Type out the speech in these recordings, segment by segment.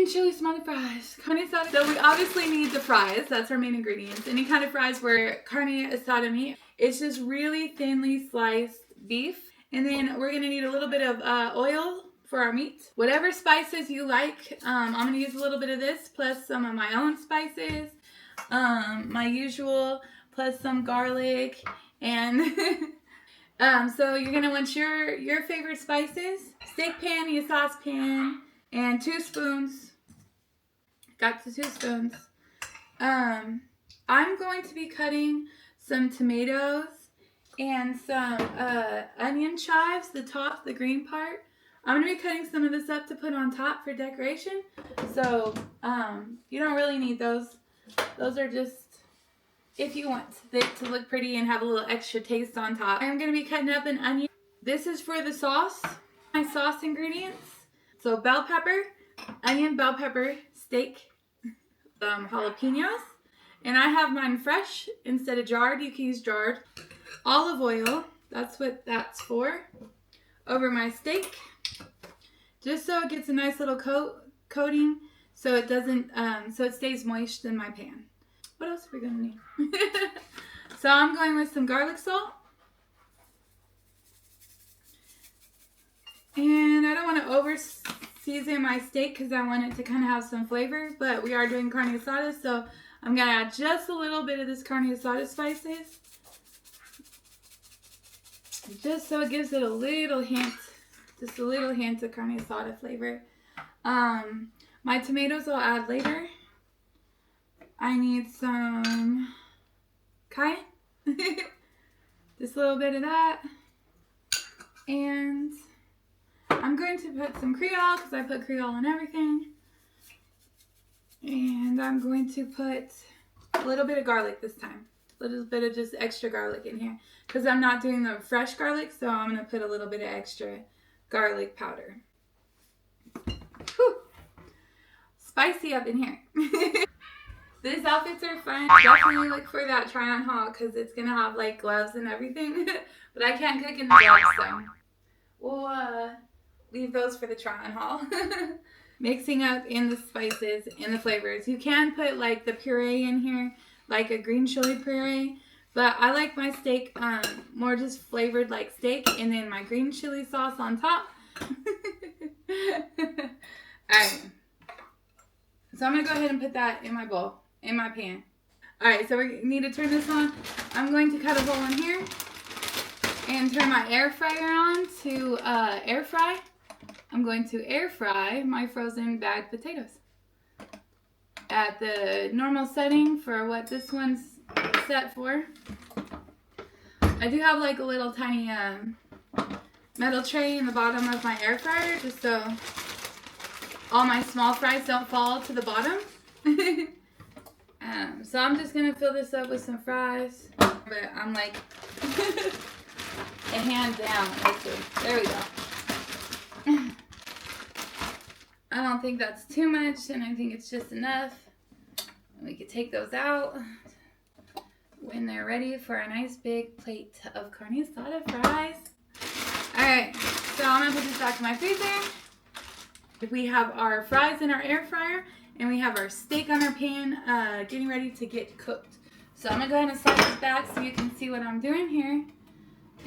green chili smothered fries. Carne asada. So we obviously need the fries. That's our main ingredients. Any kind of fries were carne asada meat. It's just really thinly sliced beef. And then we're gonna need a little bit of oil for our meat. Whatever spices you like. I'm gonna use a little bit of this plus some of my own spices. My usual plus some garlic and so you're gonna want your favorite spices. Steak pan, your saucepan, and 2 spoons. Got the 2 spoons. I'm going to be cutting some tomatoes and some onion chives, the green part. I'm going to be cutting some of this up to put on top for decoration. So, you don't really need those. Those are just if you want it to look pretty and have a little extra taste on top. I'm going to be cutting up an onion. This is for the sauce. My sauce ingredients. So, bell pepper, onion, bell pepper, steak, jalapenos. And I have mine fresh instead of jarred. You can use jarred. Olive oil. That's what that's for. Over my steak. Just so it gets a nice little coating, so it doesn't, so it stays moist in my pan. What else are we gonna need? So I'm going with some garlic salt, and I don't want to over season my steak because I want it to kind of have some flavor. But we are doing carne asada, so I'm gonna add just a little bit of this carne asada spices, just so it gives it a little hint. Just a little hint of carne asada flavor. My tomatoes I'll add later. I need some cayenne. Just a little bit of that. And I'm going to put some Creole because I put Creole in everything. And I'm going to put a little bit of garlic this time. A little bit of just extra garlic in here. Because I'm not doing the fresh garlic, so I'm going to put a little bit of extra garlic powder. Whew. Spicy up in here. These outfits are fun. Definitely look for that try on haul because it's going to have like gloves and everything. But I can't cook in the gloves, so we'll leave those for the try on haul. Mixing up in the spices and the flavors. You can put like the puree in here, like a green chili puree. But I like my steak more just flavored like steak, and then my green chili sauce on top. Alright. So I'm going to go ahead and put that in my bowl, in my pan. Alright, so we need to turn this on. I'm going to cut a hole in here and turn my air fryer on to air fry. I'm going to air fry my frozen bagged potatoes at the normal setting for what this one's set for. I do have like a little tiny metal tray in the bottom of my air fryer just so all my small fries don't fall to the bottom. So I'm just gonna fill this up with some fries, but I'm like a hand down. Let's see. There we go. I don't think that's too much, and I think it's just enough. We could take those out when they're ready for a nice big plate of carne asada fries. Alright, so I'm going to put this back in my freezer. We have our fries in our air fryer, and we have our steak on our pan getting ready to get cooked. So I'm going to go ahead and slide this back so you can see what I'm doing here.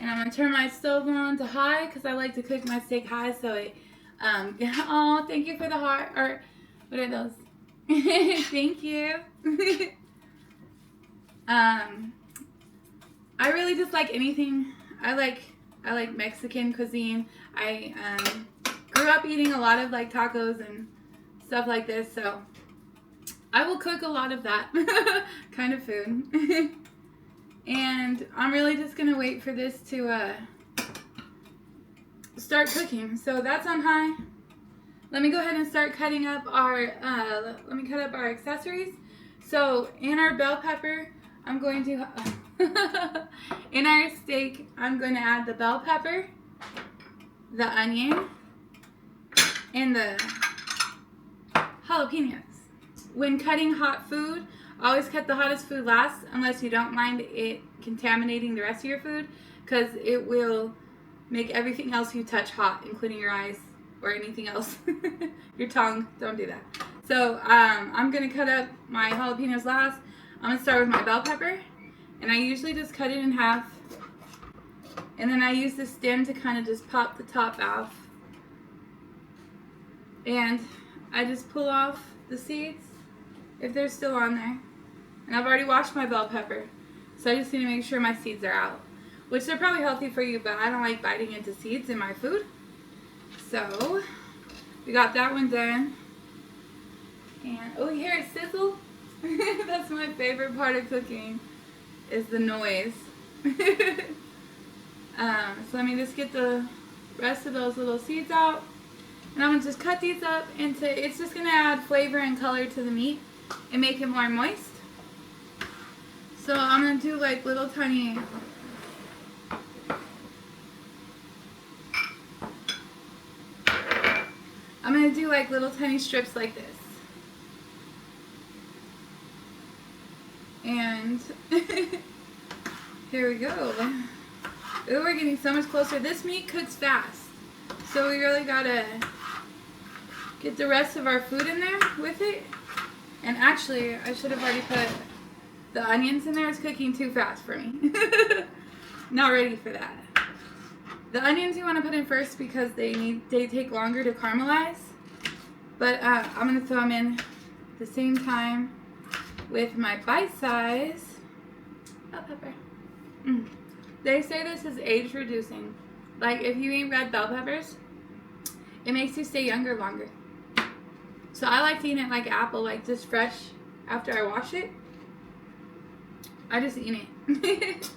And I'm going to turn my stove on to high because I like to cook my steak high so it, oh, thank you for the heart, or what are those? Thank you. I really just like anything. I like Mexican cuisine. I grew up eating a lot of like tacos and stuff like this, so I will cook a lot of that kind of food. And I'm really just gonna wait for this to start cooking. So that's on high. Let me go ahead and start cutting up our let me cut up our accessories. So in our bell pepper, I'm going to in our steak, I'm going to add the bell pepper, the onion, and the jalapenos. When cutting hot food, always cut the hottest food last unless you don't mind it contaminating the rest of your food, because it will make everything else you touch hot, including your eyes or anything else. Your tongue, don't do that. So I'm going to cut up my jalapenos last. I'm going to start with my bell pepper. And I usually just cut it in half. And then I use this stem to kind of just pop the top off. And I just pull off the seeds if they're still on there. And I've already washed my bell pepper. So I just need to make sure my seeds are out. Which they're probably healthy for you, but I don't like biting into seeds in my food. So we got that one done. And oh, you hear it sizzle? That's my favorite part of cooking, is the noise. So let me just get the rest of those little seeds out. And I'm going to just cut these up into, it's just going to add flavor and color to the meat and make it more moist. So I'm going to do like little tiny, strips like this. And here we go. Ooh, we're getting so much closer. This meat cooks fast, so we really gotta get the rest of our food in there with it. And actually, I should have already put the onions in there. It's cooking too fast for me. Not ready for that. The onions you want to put in first because they take longer to caramelize. But I'm gonna throw them in at the same time with my bite size bell pepper. They say this is age reducing. Like if you eat red bell peppers, it makes you stay younger longer. So I like to eat it like apple, like just fresh after I wash it. I just eat it.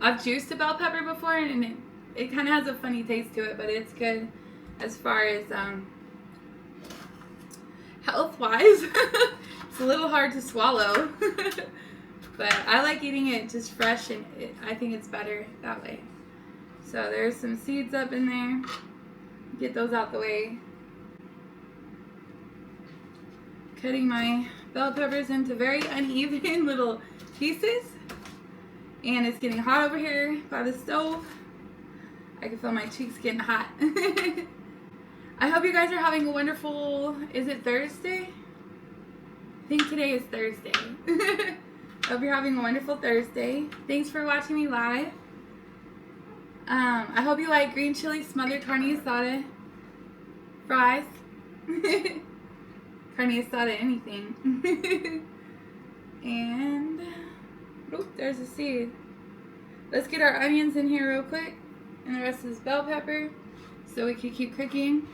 I've juiced a bell pepper before and it kind of has a funny taste to it, but it's good as far as health wise. It's a little hard to swallow. But I like eating it just fresh, and I think it's better that way. So there's some seeds up in there. Get those out the way. Cutting my bell peppers into very uneven little pieces. And it's getting hot over here by the stove. I can feel my cheeks getting hot. I hope you guys are having a wonderful, is it Thursday? I think today is Thursday. Hope you're having a wonderful Thursday. Thanks for watching me live. I hope you like green chili smothered carne asada fries. Carne asada anything. And oh, there's a seed. Let's get our onions in here real quick, and the rest of this bell pepper, so we can keep cooking.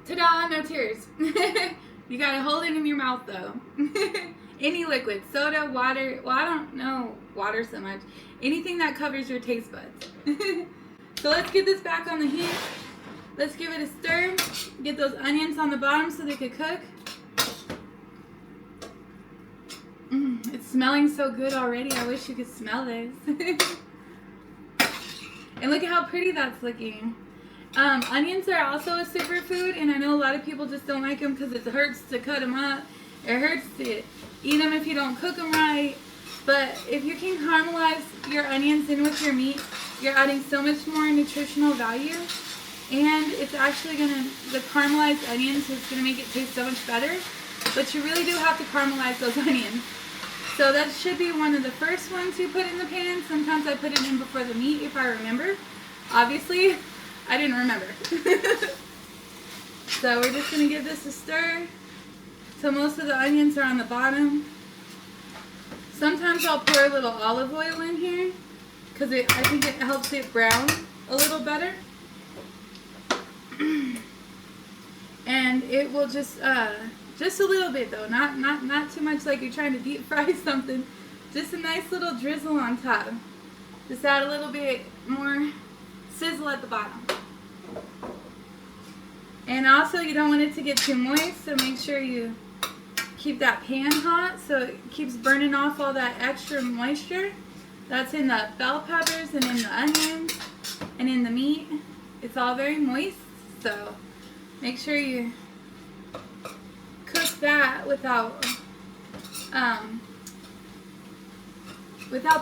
Ta-da! No tears. You gotta hold it in your mouth though. Any liquid, soda, water. Well, I don't know water so much. Anything that covers your taste buds. So let's get this back on the heat. Let's give it a stir. Get those onions on the bottom so they could cook. It's smelling so good already. I wish you could smell this. And look at how pretty that's looking. Onions are also a superfood, and I know a lot of people just don't like them because it hurts to cut them up. It hurts to eat them if you don't cook them right. But if you can caramelize your onions in with your meat, you're adding so much more nutritional value. And it's actually the caramelized onions is going to make it taste so much better. But you really do have to caramelize those onions. So that should be one of the first ones you put in the pan. Sometimes I put it in before the meat if I remember. Obviously, I didn't remember. So we're just going to give this a stir. So most of the onions are on the bottom. Sometimes I'll pour a little olive oil in here because I think it helps it brown a little better. And it will just a little bit though, not too much like you're trying to deep fry something. Just a nice little drizzle on top. Just add a little bit more sizzle at the bottom. And also you don't want it to get too moist, so make sure you keep that pan hot so it keeps burning off all that extra moisture. That's in the bell peppers and in the onions and in the meat. It's all very moist, so make sure you cook that without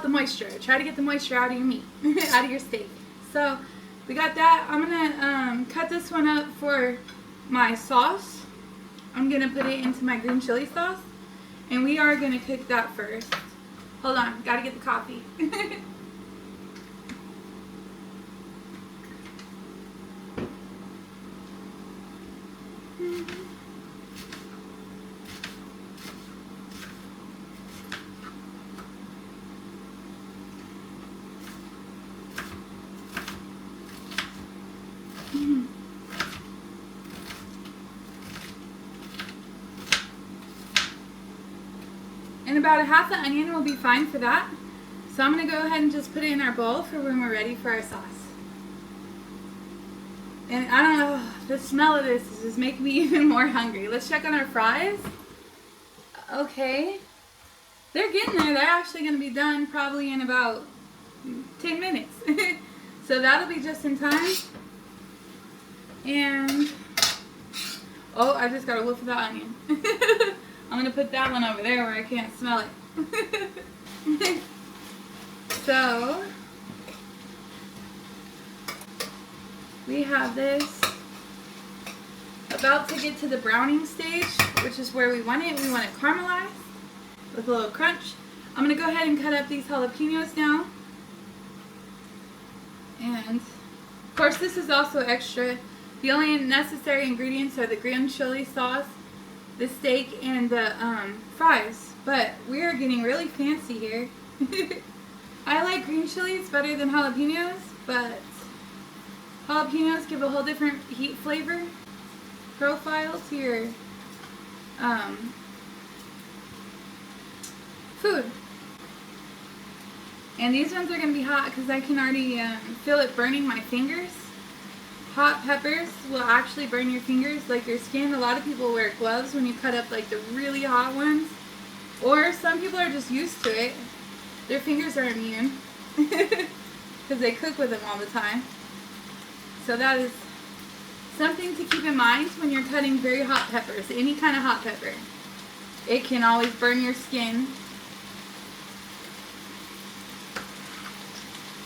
the moisture. Try to get the moisture out of your meat, out of your steak. So we got that. I'm gonna cut this one up for my sauce. I'm gonna put it into my green chili sauce, and we are gonna cook that first. Hold on, gotta get the coffee. And about a half the onion will be fine for that. So I'm going to go ahead and just put it in our bowl for when we're ready for our sauce. And I don't know, the smell of this is just making me even more hungry. Let's check on our fries. Okay. They're getting there. They're actually going to be done probably in about 10 minutes. So that'll be just in time. And, oh, I just got a whiff of that onion. I'm going to put that one over there where I can't smell it. So, we have this about to get to the browning stage, which is where we want it. We want it caramelized with a little crunch. I'm going to go ahead and cut up these jalapenos now. And, of course, this is also extra. The only necessary ingredients are the green chili sauce, the steak, and the fries. But we are getting really fancy here. I like green chilies better than jalapenos, but jalapenos give a whole different heat flavor profile to your food. And these ones are going to be hot because I can already feel it burning my fingers. Hot peppers will actually burn your fingers, like your skin. A lot of people wear gloves when you cut up like the really hot ones. Or some people are just used to it. Their fingers are immune because they cook with them all the time. So that is something to keep in mind when you're cutting very hot peppers. Any kind of hot pepper. It can always burn your skin.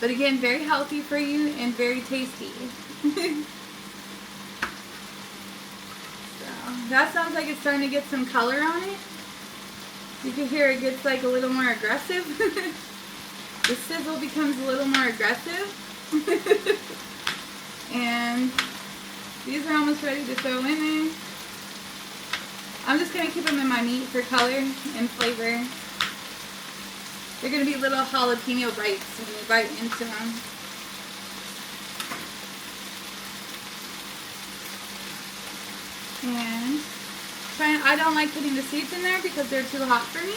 But again, very healthy for you and very tasty. So, that sounds like it's starting to get some color on it. You can hear it gets like a little more aggressive. The sizzle becomes a little more aggressive. And these are almost ready to throw in there. I'm just going to keep them in my meat for color and flavor. They're going to be little jalapeno bites when you bite into them. And I don't like putting the seeds in there because they're too hot for me.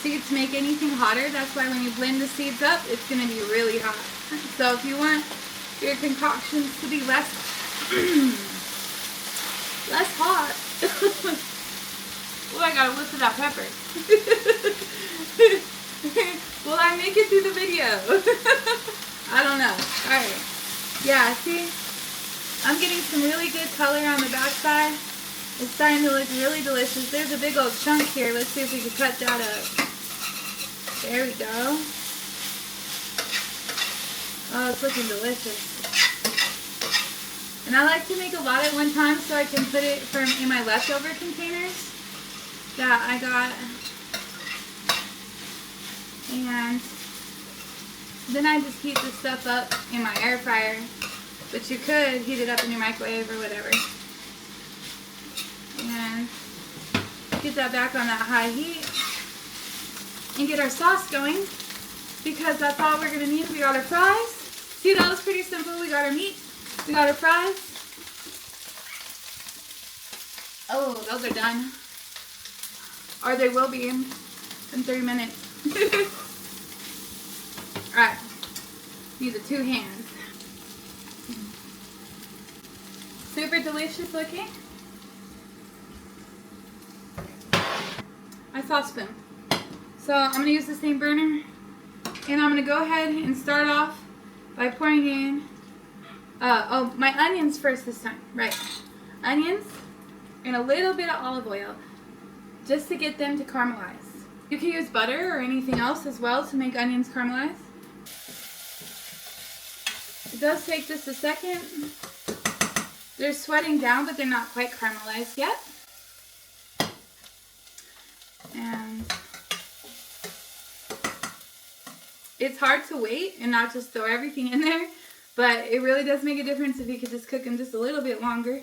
Seeds make anything hotter. That's why when you blend the seeds up, it's going to be really hot. So if you want your concoctions to be less hot. Oh, I got a whiff of that pepper. Will I make it through the video? I don't know. Alright. Yeah, see? I'm getting some really good color on the backside. It's starting to look really delicious. There's a big old chunk here. Let's see if we can cut that up. There we go. Oh, it's looking delicious. And I like to make a lot at one time so I can put it in my leftover containers that I got. And then I just heat this stuff up in my air fryer. But you could heat it up in your microwave or whatever. And get that back on that high heat. And get our sauce going. Because that's all we're going to need. We got our fries. See, that was pretty simple. We got our meat. We got our fries. Oh, those are done. Or they will be in 3 minutes. Alright. Need the 2 hands. Super delicious looking. I saw a spoon. So I'm going to use the same burner And I'm going to go ahead and start off by pouring in, my onions first this time. Right. Onions and a little bit of olive oil just to get them to caramelize. You can use butter or anything else as well to make onions caramelize. It does take just a second. They're sweating down, but they're not quite caramelized yet. And it's hard to wait and not just throw everything in there, but it really does make a difference if you could just cook them just a little bit longer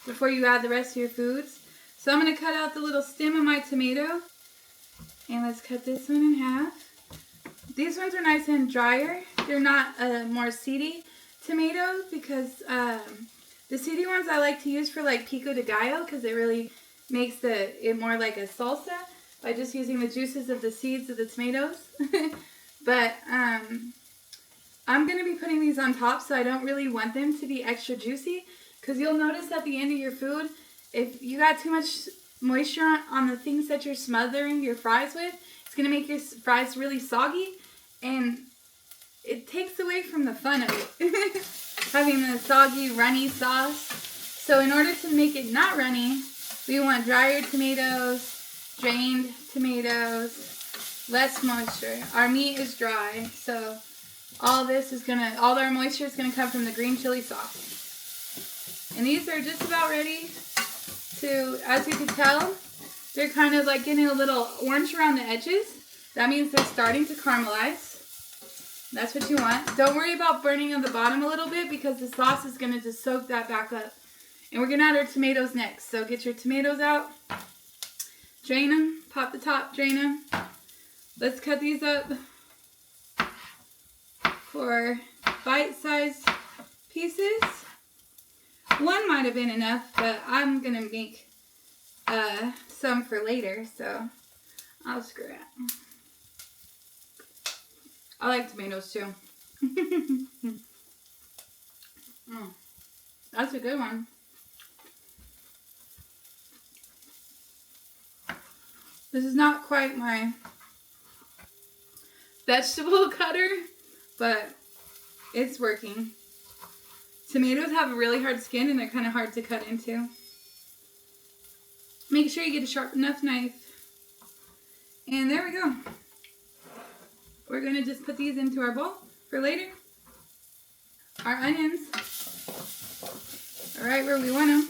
before you add the rest of your foods. So I'm going to cut out the little stem of my tomato, and let's cut this one in half. These ones are nice and drier. They're not more seedy tomatoes, because the seedy ones I like to use for like pico de gallo, because it really makes it more like a salsa by just using the juices of the seeds of the tomatoes. But I'm going to be putting these on top, so I don't really want them to be extra juicy, because you'll notice at the end of your food, if you got too much moisture on the things that you're smothering your fries with, it's going to make your fries really soggy, and it takes away from the fun of it, having the soggy, runny sauce. So in order to make it not runny, we want drier tomatoes, drained tomatoes, less moisture. Our meat is dry, so all our moisture is gonna come from the green chili sauce. And these are just about ready to, as you can tell, they're kind of like getting a little orange around the edges. That means they're starting to caramelize. That's what you want. Don't worry about burning on the bottom a little bit, because the sauce is gonna just soak that back up. And we're gonna add our tomatoes next. So get your tomatoes out, drain them, pop the top, drain them. Let's cut these up for bite-sized pieces. One might have been enough, but I'm going to make some for later, so I'll screw it. I like tomatoes too. That's a good one. This is not quite my vegetable cutter, but it's working. Tomatoes have a really hard skin, and they're kind of hard to cut into. Make sure you get a sharp enough knife. And there we go. We're going to just put these into our bowl for later. Our onions are right where we want them.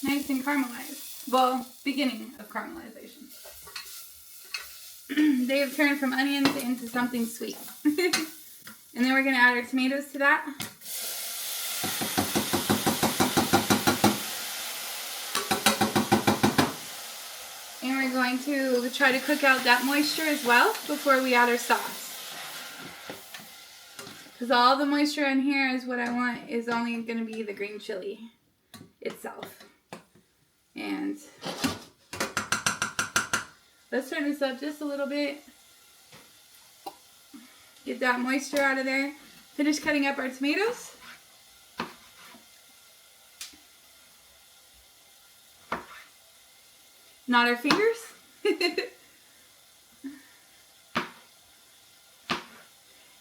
Nice and caramelized. Well, beginning of caramelization. They have turned from onions into something sweet. And then we're going to add our tomatoes to that. And we're going to try to cook out that moisture as well before we add our sauce. Because all the moisture in here is what I want is only going to be the green chili itself. And let's turn this up just a little bit. Get that moisture out of there. Finish cutting up our tomatoes. Not our fingers.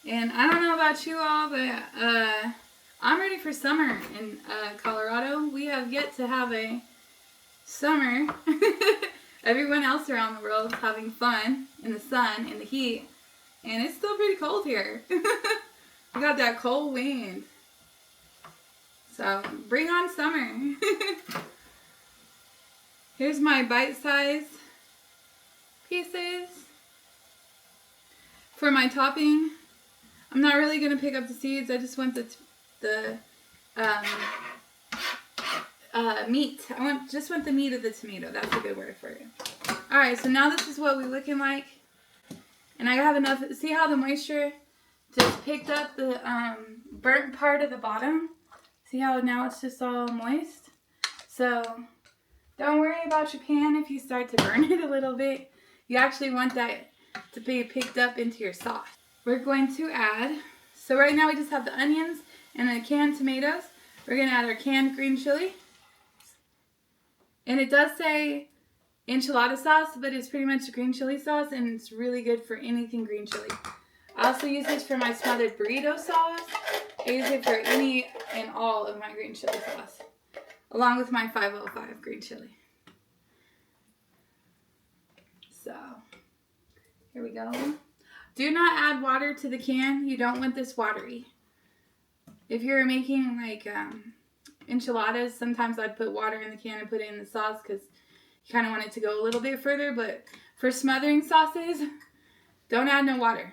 And I don't know about you all, but I'm ready for summer in Colorado. We have yet to have a summer. Everyone else around the world is having fun in the sun, in the heat. And it's still pretty cold here. We got that cold wind. So bring on summer. Here's my bite-sized pieces. For my topping, I'm not really going to pick up the seeds. I just want the meat. Just want the meat of the tomato. That's a good word for it. Alright, so now this is what we're looking like. And I have enough. See how the moisture just picked up the burnt part of the bottom? See how now it's just all moist? So don't worry about your pan if you start to burn it a little bit. You actually want that to be picked up into your sauce. We're going to add, so right now we just have the onions and the canned tomatoes. We're going to add our canned green chili. And it does say enchilada sauce, but it's pretty much green chili sauce, and it's really good for anything green chili. I also use this for my smothered burrito sauce. I use it for any and all of my green chili sauce, along with my 505 green chili. So, here we go. Do not add water to the can. You don't want this watery. If you're making like enchiladas, sometimes I'd put water in the can and put it in the sauce because you kind of want it to go a little bit further. But for smothering sauces, don't add no water.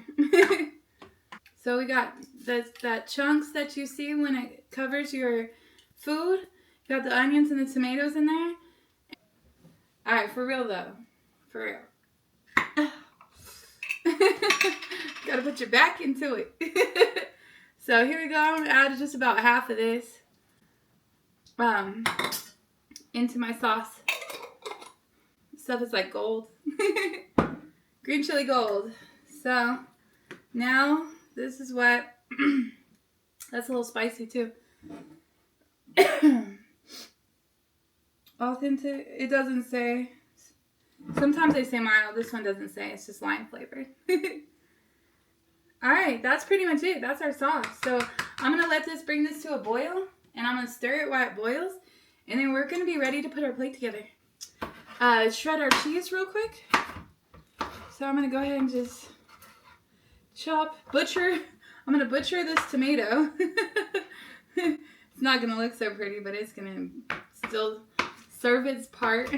So we got that chunks that you see when it covers your food. You got the onions and the tomatoes in there. Alright, for real though. For real. Gotta put your back into it. So here we go. I'm gonna add just about half of this into my sauce. Stuff is like gold. Green chili gold. So now this is what that's a little spicy too. Authentic. It doesn't say. Sometimes they say mild. This one doesn't say. It's just lime flavored. Alright, that's pretty much it. That's our sauce. So I'm going to bring this to a boil. And I'm going to stir it while it boils. And then we're going to be ready to put our plate together. Shred our cheese real quick. So I'm going to go ahead and just butcher. I'm going to butcher this tomato. It's not going to look so pretty, but it's going to still serve its part.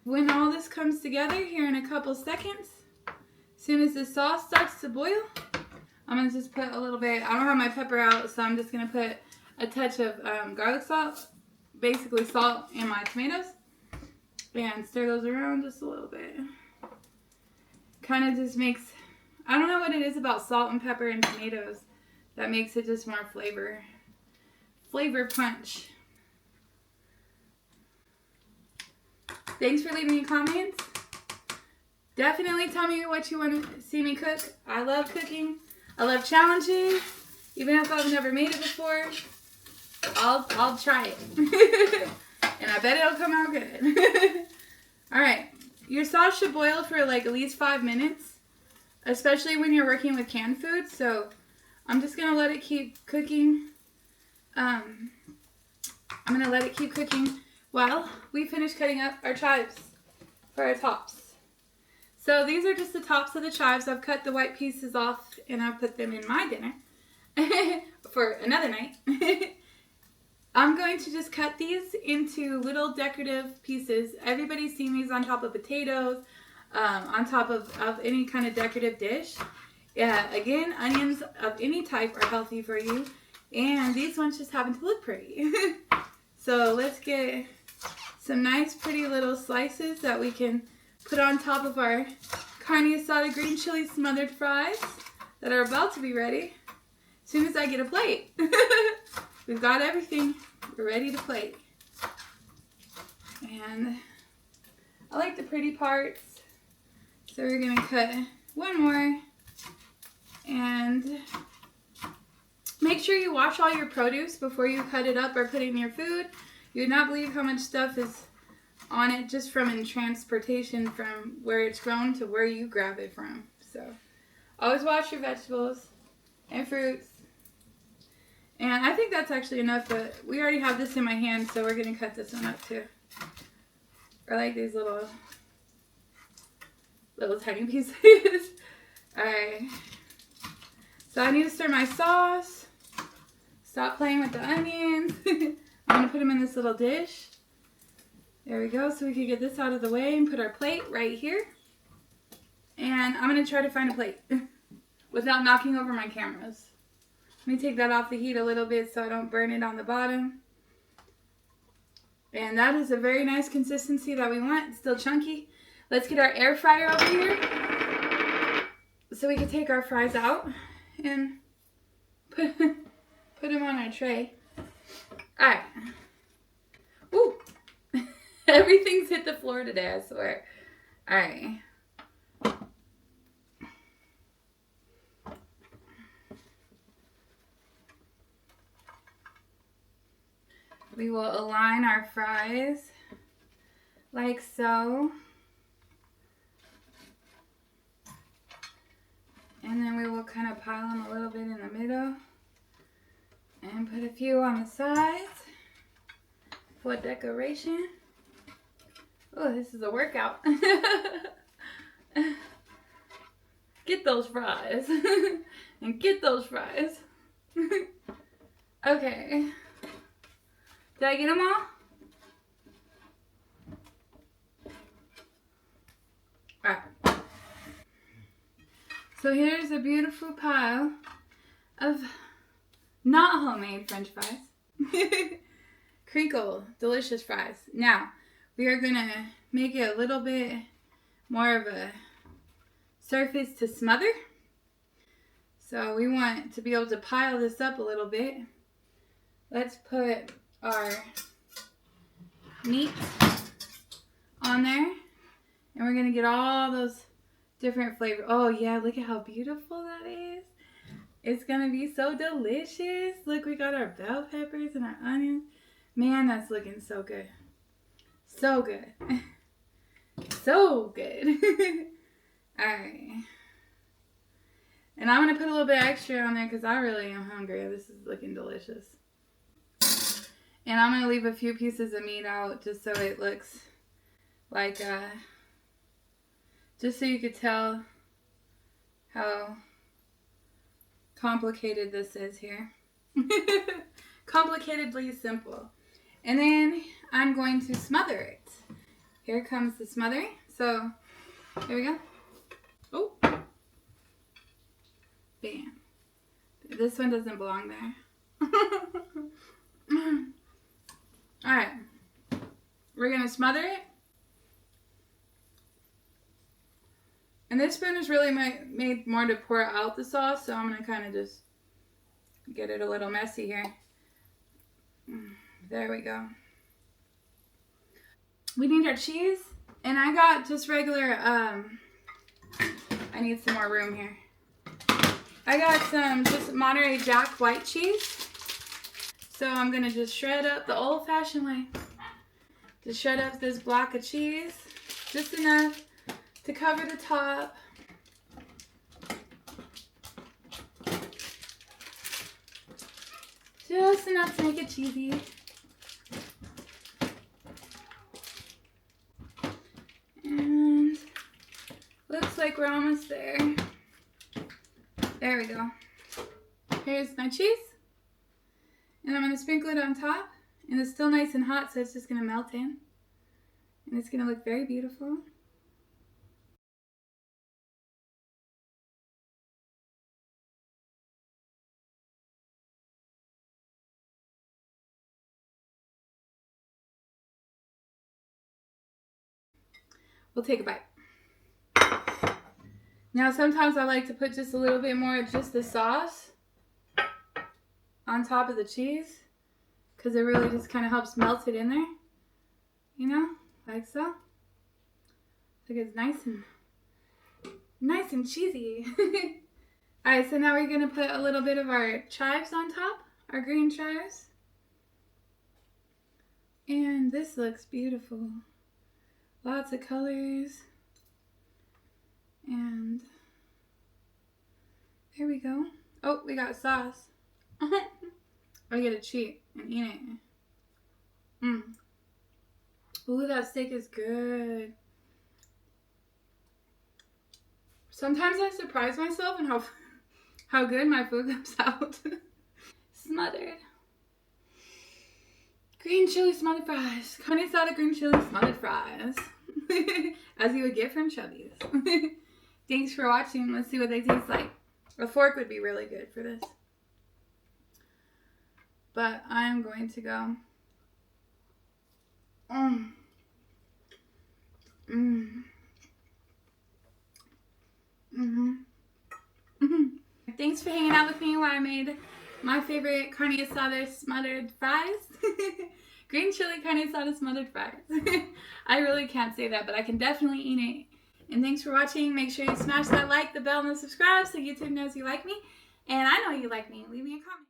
When all this comes together here in a couple seconds, as soon as the sauce starts to boil, I'm going to just put a little bit, I don't have my pepper out, so I'm just going to put a touch of garlic salt, basically salt in my tomatoes, and stir those around just a little bit. Kind of just makes, I don't know what it is about salt and pepper and tomatoes that makes it just more flavor punch. Thanks for leaving me comments. Definitely tell me what you want to see me cook. I love cooking. I love challenges. Even if I've never made it before, I'll try it. And I bet it'll come out good. Alright. Your sauce should boil for like at least 5 minutes. Especially when you're working with canned food. So I'm just going to let it keep cooking. I'm going to let it keep cooking while we finish cutting up our chives for our tops. So these are just the tops of the chives. I've cut the white pieces off and I've put them in my dinner for another night. I'm going to just cut these into little decorative pieces. Everybody's seen these on top of potatoes, on top of any kind of decorative dish. Yeah, again, onions of any type are healthy for you. And these ones just happen to look pretty. So let's get some nice pretty little slices that we can put on top of our carne asada green chili smothered fries that are about to be ready as soon as I get a plate. We've got everything. We're ready to plate. And I like the pretty parts. So we're going to cut one more. And make sure you wash all your produce before you cut it up or put it in your food. You would not believe how much stuff is on it just from in transportation from where it's grown to where you grab it from. So always wash your vegetables and fruits. And I think that's actually enough, but we already have this in my hand, so we're going to cut this one up too. I like these little tiny pieces. Alright. So I need to stir my sauce. Stop playing with the onions. I'm going to put them in this little dish. There we go. So we can get this out of the way and put our plate right here. And I'm going to try to find a plate without knocking over my cameras. Let me take that off the heat a little bit so I don't burn it on the bottom. And that is a very nice consistency that we want. It's still chunky. Let's get our air fryer over here so we can take our fries out and put them on our tray. Alright. Ooh. Everything's hit the floor today, I swear. Alright. We will align our fries like so. then we will kind of pile them a little bit in the middle and put a few on the sides for decoration. Oh, this is a workout. Get those fries. And get those fries. Okay. Did I get them all? Alright. So here's a beautiful pile of not homemade French fries. Crinkle, delicious fries. Now, we are gonna make it a little bit more of a surface to smother. So we want to be able to pile this up a little bit. Let's put our meat on there. And we're gonna get all those different flavors. Oh yeah, look at how beautiful that is. It's gonna be so delicious. Look, we got our bell peppers and our onions. Man, that's looking so good. So good. So good. Alright. And I'm gonna put a little bit extra on there because I really am hungry. This is looking delicious. And I'm gonna leave a few pieces of meat out just so it looks like just so you could tell how complicated this is here. Complicatedly simple. And then I'm going to smother it. Here comes the smothering. So, here we go. Oh. Bam. This one doesn't belong there. Alright. We're going to smother it. And this spoon is really made more to pour out the sauce, so I'm going to kind of just get it a little messy here. There we go. We need our cheese, and I got just regular, I need some more room here. I got some just Monterey Jack white cheese. So I'm going to just shred up the old-fashioned way. Just shred up this block of cheese, just enough to cover the top. Just enough to make it cheesy. And looks like we're almost there. There we go. Here's my cheese. And I'm going to sprinkle it on top. And it's still nice and hot, so it's just going to melt in. And it's going to look very beautiful. We'll take a bite. Now sometimes I like to put just a little bit more of just the sauce on top of the cheese because it really just kind of helps melt it in there. You know, like so. Look, it's nice and cheesy. Alright, so now we're going to put a little bit of our chives on top, our green chives. And this looks beautiful. Lots of colors. And there we go. Oh, we got sauce. I get to cheat and eat it. Ooh, that steak is good. Sometimes I surprise myself in how good my food comes out. Smothered. Green chili smothered fries. Carne asada green chili smothered fries. As you would get from Chubby's. Thanks for watching. Let's see what they taste like. A fork would be really good for this. But I'm going to go. Thanks for hanging out with me while I made my favorite carne asada smothered fries. Green chili carne asada smothered fries. I really can't say that, but I can definitely eat it. And thanks for watching. Make sure you smash that like, the bell, and the subscribe so YouTube knows you like me. And I know you like me. Leave me a comment.